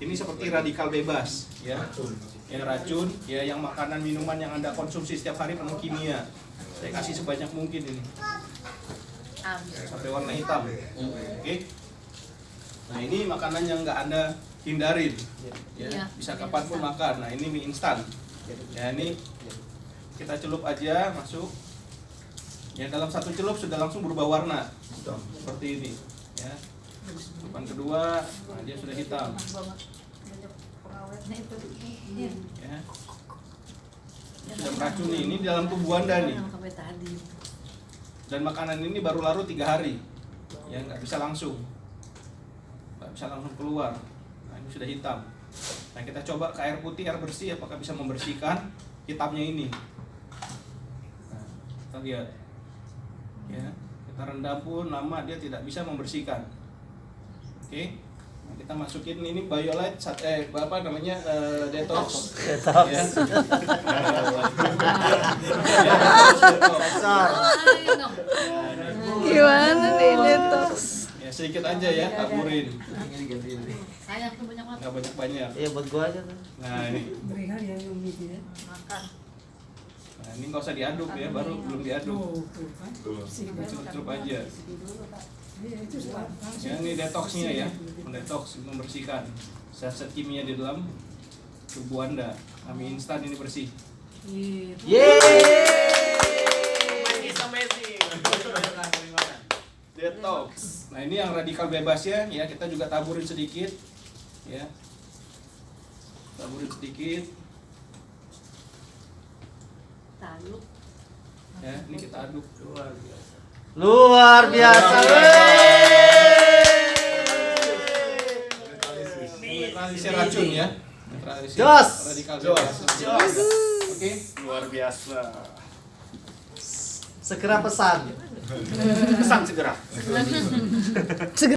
Ini seperti radikal bebas, ya. Yang racun, ya, yang makanan minuman yang Anda konsumsi setiap hari penuh kimia. Saya kasih sebanyak mungkin ini. Sampai warna hitam. Oke. Nah, ini makanan yang nggak Anda hindarin. Ya, bisa kapanpun makan. Nah, ini mie instan. Ya, ini kita celup aja, masuk. Ya, dalam satu celup sudah langsung berubah warna. Seperti ini, ya. Celupan kedua, nah, dia sudah hitam. Ya. Sudah meracuni, ini dalam tubuh Anda nih. Dan makanan ini baru larut 3 hari. Ya, nggak bisa langsung keluar. Nah, ini sudah hitam. Nah, kita coba ke air putih, air bersih, apakah bisa membersihkan hitamnya ini. Nah, kita lihat. Ya, kita rendam pun lama dia tidak bisa membersihkan. Oke. Nah, kita masukin ini BioLite apa namanya, detox. Ya. Gimana nih detox? Ya, sedikit aja ya, taburin. Nggak banyak-banyak. Iya buat gua aja tuh. Nah, ini. Nah, ini nggak usah diaduk ya, baru belum diaduk. Celup aja. Ya, ini detoxnya ya, mendetoks, membersihkan zat-zat kimia di dalam tubuh Anda. Mie instan ini bersih. Detox. Nah, ini yang radikal bebas ya, kita juga taburin sedikit, ya. Taburin sedikit. Ya, ini kita aduk. Luar biasa. Netralisir racun ya. Netralisir Jos. radikal bebas. Oke. Luar biasa. Segera pesan. Pesan segera.